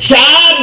4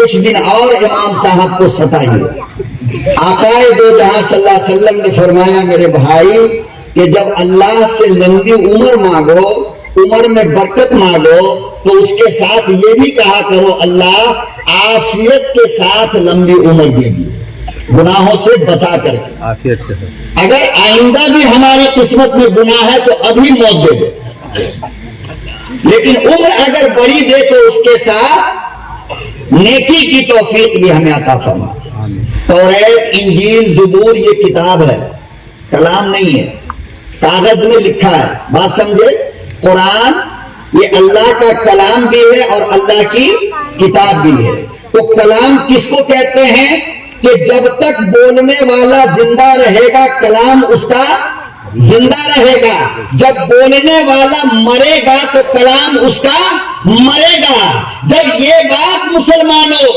کچھ دن اور امام صاحب کو ستائیے۔ آقائے دو جہاں صلی اللہ علیہ وسلم نے فرمایا میرے بھائی کہ جب اللہ سے لمبی عمر مانگو، عمر میں برکت مانگو، تو اس کے ساتھ یہ بھی کہا کرو اللہ عافیت کے ساتھ لمبی عمر دیجیے، گناہوں سے بچا کر کے۔ اگر آئندہ بھی ہماری قسمت میں گناہ ہے تو ابھی موت دے دے، لیکن عمر اگر بڑی دے تو اس کے ساتھ نیکی کی توفیق بھی ہمیں عطا فرما۔ توریت، انجیل، زبور یہ کتاب ہے، کلام نہیں ہے، کاغذ میں لکھا ہے، بات سمجھے؟ قرآن یہ اللہ کا کلام بھی ہے اور اللہ کی کتاب بھی ہے۔ تو کلام کس کو کہتے ہیں کہ جب تک بولنے والا زندہ رہے گا کلام اس کا زندہ رہے گا، جب بولنے والا مرے گا تو کلام اس کا مرے گا۔ جب یہ بات مسلمانوں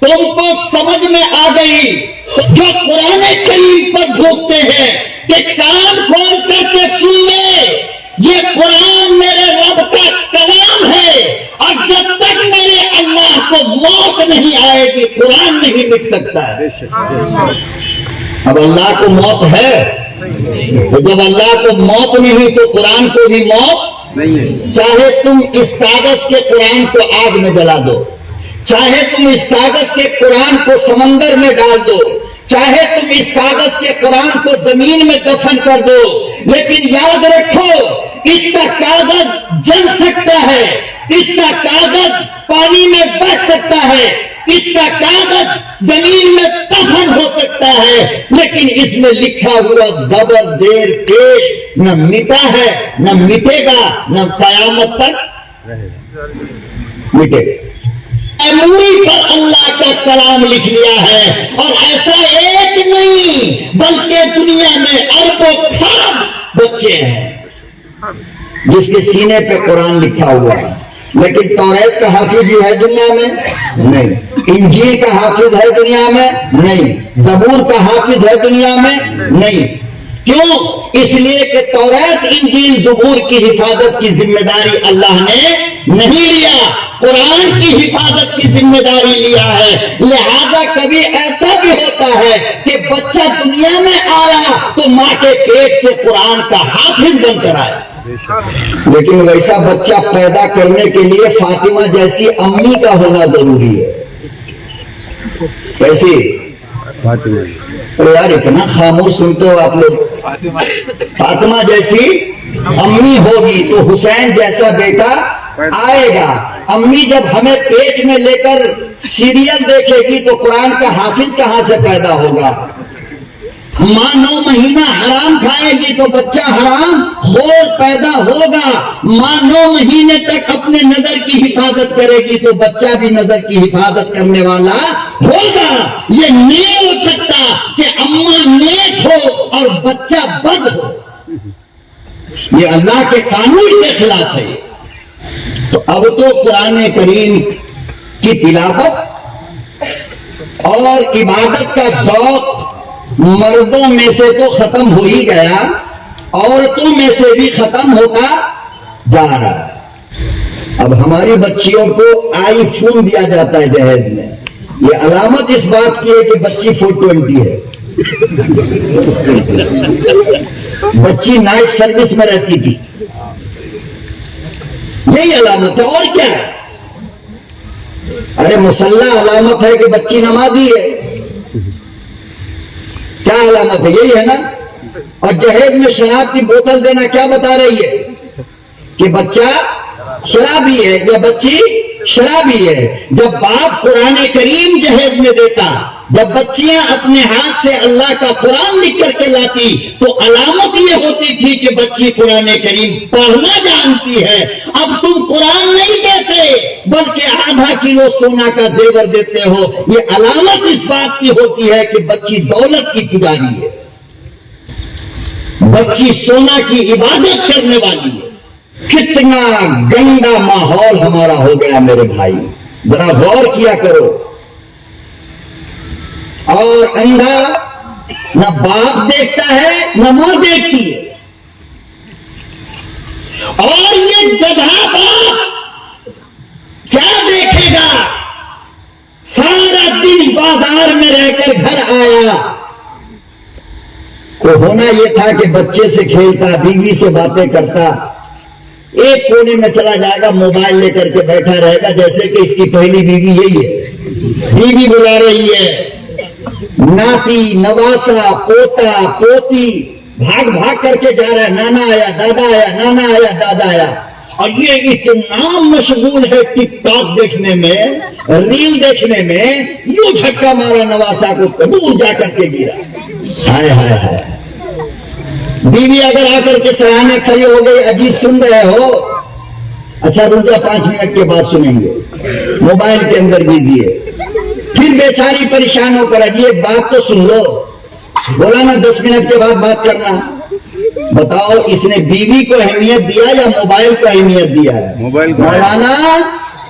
تم کو سمجھ میں آ گئی، جو قرآن کریم پر بھوکتے ہیں کہ کان کھول کر کے سن لے، یہ قرآن میرے رب کا کلام ہے، اور جب تک میرے اللہ کو موت نہیں آئے گی قرآن نہیں مٹ سکتا ہے۔ اب اللہ کو موت ہے تو جب اللہ کو موت نہیں تو قرآن کو بھی موت نہیں ہے۔ چاہے تم اس کاغذ کے قرآن کو آگ میں جلا دو، چاہے تم اس کاغذ کے قرآن کو سمندر میں ڈال دو، چاہے تم اس کاغذ کے قرآن کو زمین میں دفن کر دو، لیکن یاد رکھو اس کا کاغذ جل سکتا ہے، اس کا کاغذ پانی میں بہہ سکتا ہے، اس کا کاغذ زمین میں دفن ہو سکتا ہے، لیکن اس میں لکھا ہوا زبر زیر پیش نہ مٹا ہے نہ مٹے گا، نہ قیامت تک مٹے گا۔ میموری پر اللہ کا کلام لکھ لیا ہے، اور ایسا ایک نہیں بلکہ دنیا میں اربوں خرب بچے ہیں جس کے سینے پہ قرآن لکھا ہوا ہے، لیکن توریت کا حافظ بھی ہے دنیا میں نہیں، انجیل کا حافظ ہے دنیا میں نہیں، زبور کا حافظ ہے دنیا میں نہیں۔ کیوں؟ اس لیے کہ توریت، انجیل، زبور کی حفاظت کی ذمہ داری اللہ نے نہیں لیا، قرآن کی حفاظت کی ذمہ داری لیا ہے۔ لہذا کبھی ایسا بھی ہوتا ہے کہ بچہ دنیا میں آیا تو ماں کے پیٹ سے قرآن کا حافظ بن کر آیا، لیکن ویسا بچہ پیدا کرنے کے لیے فاطمہ جیسی امی کا ہونا ضروری ہے۔ کیسی؟ یار اتنا خاموش سنتے ہو آپ لوگ۔ فاطمہ جیسی امی ہوگی تو حسین جیسا بیٹا آئے گا۔ امی جب ہمیں پیٹ میں لے کر سیریل دیکھے گی تو قرآن کا حافظ کہاں سے پیدا ہوگا؟ ماں 9 مہینہ حرام کھائے گی تو بچہ حرام خور پیدا ہوگا۔ ماں 9 مہینے تک اپنے نظر کی حفاظت کرے گی تو بچہ بھی نظر کی حفاظت کرنے والا ہوگا۔ یہ نہیں ہو سکتا کہ اماں نیک ہو اور بچہ بد ہو، یہ اللہ کے قانون کے خلاف ہے۔ تو اب تو قرآن کریم کی تلاوت اور عبادت کا ذوق مردوں میں سے تو ختم ہو ہی گیا، عورتوں میں سے بھی ختم ہوتا جا رہا ہے۔ اب ہماری بچیوں کو آئی فون دیا جاتا ہے جہیز میں، یہ علامت اس بات کی ہے کہ بچی 420 ہے۔ بچی نائٹ سروس میں رہتی تھی، یہی علامت ہے، اور کیا ہے؟ ارے مسلح علامت ہے کہ بچی نمازی ہے، کیا علامت ہے؟ یہی ہے نا۔ اور جہیز میں شراب کی بوتل دینا کیا بتا رہی ہے؟ کہ بچہ شرابی ہے یا بچی شرابی ہے۔ جب باپ قرآن کریم جہیز میں دیتا، جب بچیاں اپنے ہاتھ سے اللہ کا قرآن لکھ کر کے لاتی تو علامت یہ ہوتی تھی کہ بچی قرآن کریم پڑھنا جانتی ہے۔ اب تم قرآن نہیں دیتے بلکہ آدھا کلو سونا کا زیور دیتے ہو، یہ علامت اس بات کی ہوتی ہے کہ بچی دولت کی پجاری ہے، بچی سونا کی عبادت کرنے والی ہے۔ کتنا گندا ماحول ہمارا ہو گیا میرے بھائی، ذرا غور کیا کرو۔ اور اندھا نہ باپ دیکھتا ہے نہ ماں دیکھتی ہے، اور یہ گدھا باپ کیا دیکھے گا؟ کر گھر آیا تو ہونا یہ تھا کہ بچے سے کھیلتا، بیوی سے باتیں کرتا، ایک کونے میں چلا جائے گا، موبائل لے کر کے بیٹھا رہے گا جیسے کہ اس کی پہلی بیوی یہی ہے، بیوی بلا رہی ہے، ناتی نواسا پوتا پوتی بھاگ بھاگ کر کے جا رہا ہے، نانا آیا دادا آیا، نانا آیا دادا آیا، اور یہ اتنا مشغول ہے ٹک ٹاک دیکھنے میں، ریل دیکھنے میں، یوں جھٹکا مارا نواسا کو دور جا کر کے گرا. ہائے ہائے ہائے. بیوی اگر آ کر کے سراہنے کھڑی ہو گئی، اجی سن رہے ہو؟ اچھا رک جا 5 منٹ کے بعد سنیں گے، موبائل کے اندر بزی ہے. پھر بیچاری پریشان ہو کر اجی ایک بات تو سن لو، بولا نا 10 منٹ کے بعد بات کرنا. بتاؤ اس نے بیوی کو اہمیت دیا یا موبائل کو اہمیت دیا ہے؟ مولانا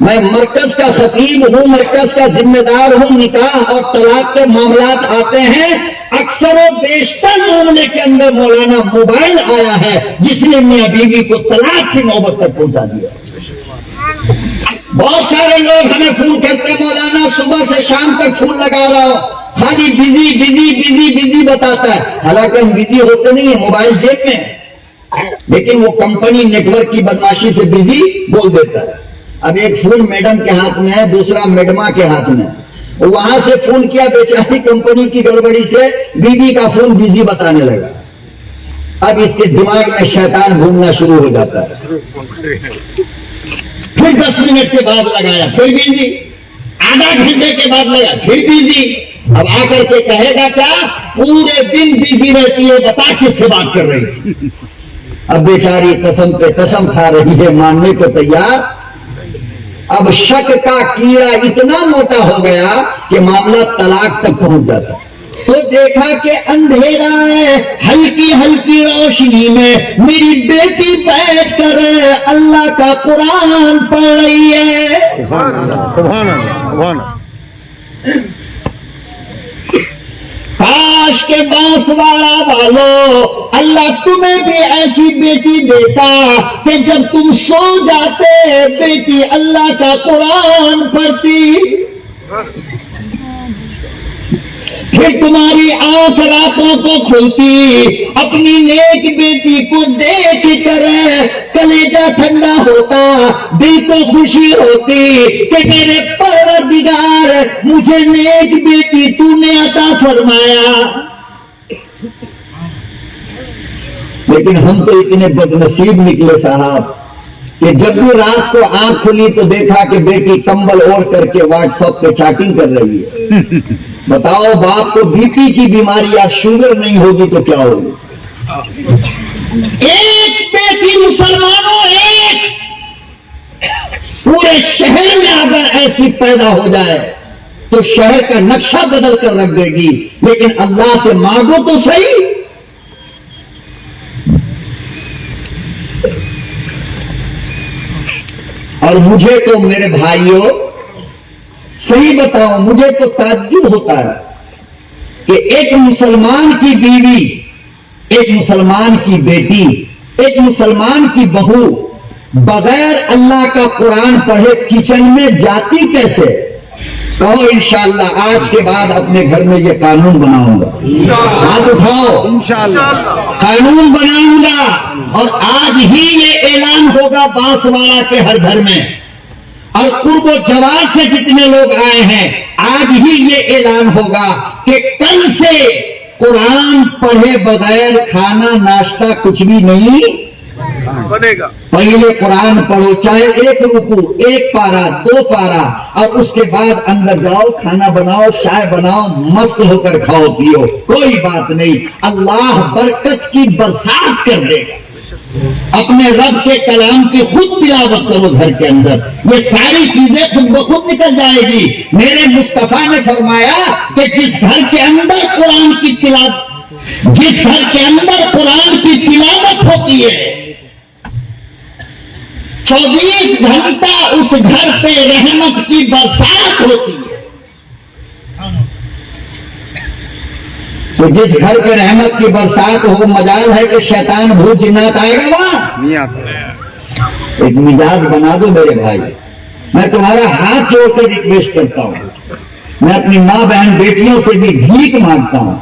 میں مرکز کا خطیب ہوں، مرکز کا ذمہ دار ہوں، نکاح اور طلاق کے معاملات آتے ہیں، اکثر و بیشتر معاملے کے اندر مولانا موبائل آیا ہے جس نے میاں بیوی کو طلاق کی نوبت تک پہنچا دیا. بہت سارے لوگ ہمیں فون کرتے ہیں، مولانا صبح سے شام تک فون لگا رہا ہوں، خالی بزی بزی بزی بزی بتاتا ہے. حالانکہ ہم بزی ہوتے نہیں ہیں، موبائل جیب میں، لیکن وہ کمپنی نیٹ ورک کی بدماشی سے بزی بول دیتا ہے. اب ایک فون میڈم کے ہاتھ میں ہے، دوسرا میڈما کے ہاتھ میں، وہاں سے فون کیا، بیچاری کمپنی کی گڑبڑی سے بیوی کا فون بزی بتانے لگا. اب اس کے دماغ میں شیطان گھومنا شروع ہو جاتا ہے. پھر 10 منٹ کے بعد لگایا، پھر بزی، آدھا گھنٹے کے بعد لگا، پھر بزی. اب آ کر کے کہے گا کیا؟ پورے دن بزی رہتی ہے، بتا کس سے بات کر رہی. اب بیچاری قسم پہ قسم کھا رہی ہے، ماننے کو تیار. اب شک کا کیڑا اتنا موٹا ہو گیا کہ معاملہ طلاق تک پہنچ جاتا. تو دیکھا کہ اندھیرا ہے، ہلکی ہلکی روشنی میں میری بیٹی بیٹھ کر اللہ کا قرآن پڑھ رہی ہے. سبحان اللہ سبحان اللہ سبحان اللہ. کاش کے بانسواڑا والو اللہ تمہیں بھی ایسی بیٹی دیتا کہ جب تم سو جاتے بیٹی اللہ کا قرآن پڑھتی، پھر تمہاری آنکھ راتوں کو کھلتی، اپنی نیک بیٹی کو دیکھ کر کلیجہ ٹھنڈا ہوتا، دل کو خوشی ہوتی کہ میرے پروردگار مجھے نیک بیٹی تو نے عطا فرمایا. لیکن ہم تو اتنے بدنصیب نکلے صاحب کہ جب بھی رات کو آنکھ کھلی تو دیکھا کہ بیٹی کمبل اوڑھ کر کے واٹس ایپ پہ چیٹنگ کر رہی ہے. بتاؤ باپ کو بی پی کی بیماری یا شوگر نہیں ہوگی تو کیا ہوگی؟ ایک بیٹی مسلمانوں، ایک پورے شہر میں اگر ایسی پیدا ہو جائے تو شہر کا نقشہ بدل کر رکھ دے گی. لیکن اللہ سے مانگو تو صحیح. اور مجھے تو میرے بھائیوں صحیح بتاؤں، مجھے تو تعجب ہوتا ہے کہ ایک مسلمان کی بیوی، ایک مسلمان کی بیٹی، ایک مسلمان کی بہو بغیر اللہ کا قرآن پڑھے کچن میں جاتی کیسے؟ کہو انشاءاللہ آج کے بعد اپنے گھر میں یہ قانون بناؤں گا. ہاتھ اٹھاؤ، قانون بناؤں گا. اور آج ہی یہ اعلان ہوگا بانسواڑا کے ہر گھر میں، اور قرب و جوار سے جتنے لوگ آئے ہیں آج ہی یہ اعلان ہوگا کہ کل سے قرآن پڑھے بغیر کھانا ناشتہ کچھ بھی نہیں بنے گا. پہلے قرآن پڑھو، چاہے 1 رکوع 1 پارہ 2 پارہ، اور اس کے بعد اندر جاؤ، کھانا بناؤ، چائے بناؤ، مست ہو کر کھاؤ پیو، کوئی بات نہیں. اللہ برکت کی برسات کر دے گا. اپنے رب کے کلام کی خود تلاوت کرو گھر کے اندر، یہ ساری چیزیں خود بخود نکل جائے گی. میرے مصطفیٰ نے فرمایا کہ جس گھر کے اندر قرآن کی تلاوت، جس گھر کے اندر قرآن کی تلاوت ہوتی ہے 24 گھنٹہ اس گھر پہ رحمت کی برسات ہوتی ہے. تو جس گھر پہ رحمت کی برسات ہو، مجال ہے کہ شیطان بھوت جنات آئے گا وہاں نہیں آتا. ایک مزاج بنا دو میرے بھائی. میں تمہارا ہاتھ جوڑ کر ریکویسٹ کرتا ہوں، میں اپنی ماں بہن بیٹیوں سے بھی بھیک مانگتا ہوں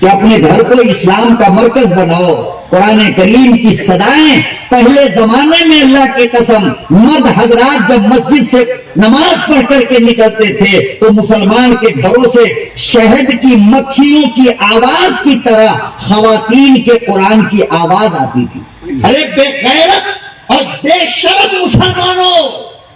کہ اپنے گھر کو اسلام کا مرکز بناؤ. قرآن کریم کی صدائیں پہلے زمانے میں اللہ کی قسم مرد حضرات جب مسجد سے نماز پڑھ کر کے نکلتے تھے تو مسلمان کے گھروں سے شہد کی مکھیوں کی آواز کی طرح خواتین کے قرآن کی آواز آتی تھی. ارے بے غیرت اور بے شرم مسلمانوں،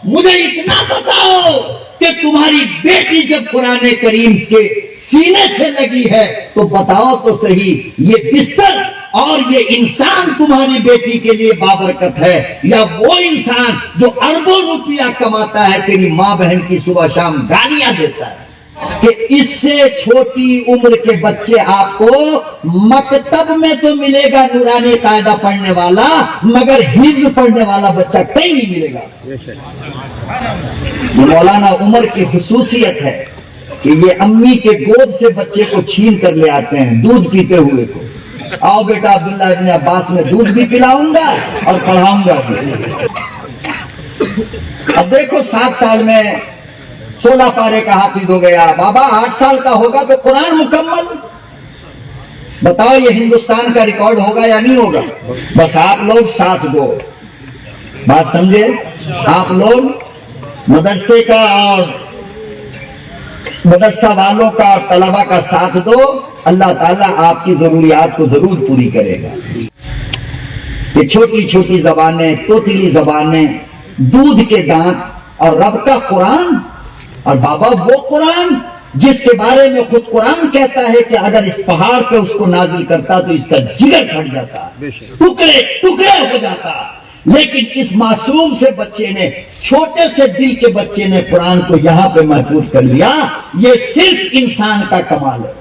مجھے اتنا بتاؤ کہ تمہاری بیٹی جب قرآن کریم کے سینے سے لگی ہے تو بتاؤ تو صحیح، یہ بستر اور یہ انسان تمہاری بیٹی کے لیے بابرکت ہے یا وہ انسان جو اربوں روپیہ کماتا ہے تیری ماں بہن کی صبح شام گالیاں دیتا ہے؟ کہ اس سے چھوٹی عمر کے بچے آپ کو مکتب میں تو ملے گا نورانی قاعدہ پڑھنے والا، مگر حفظ پڑھنے والا بچہ کہیں نہیں ملے گا. مولانا عمر کی خصوصیت ہے کہ یہ امی کے گود سے بچے کو چھین کر لے آتے ہیں دودھ پیتے ہوئے کو. آؤ بیٹا عبداللہ ابن عباس میں دودھ بھی پلاؤں گا اور پڑھاؤں گا بھی. اب دیکھو 7 سال میں 16 پارے کا حافظ ہو گیا، بابا 8 سال کا ہوگا تو قرآن مکمل. بتاؤ یہ ہندوستان کا ریکارڈ ہوگا یا نہیں ہوگا؟ بس آپ لوگ ساتھ دو. بات سمجھے؟ آپ لوگ مدرسے کا اور مدرسہ والوں کا اور طلبہ کا ساتھ دو، اللہ تعالیٰ آپ کی ضروریات کو ضرور پوری کرے گا. یہ چھوٹی چھوٹی زبانیں، توتلی زبانیں، دودھ کے دانت اور رب کا قرآن. اور بابا وہ قرآن جس کے بارے میں خود قرآن کہتا ہے کہ اگر اس پہاڑ پہ اس کو نازل کرتا تو اس کا جگر پھٹ جاتا، ٹکڑے ٹکڑے ہو جاتا. لیکن اس معصوم سے بچے نے، چھوٹے سے دل کے بچے نے قرآن کو یہاں پہ محفوظ کر لیا. یہ صرف انسان کا کمال ہے.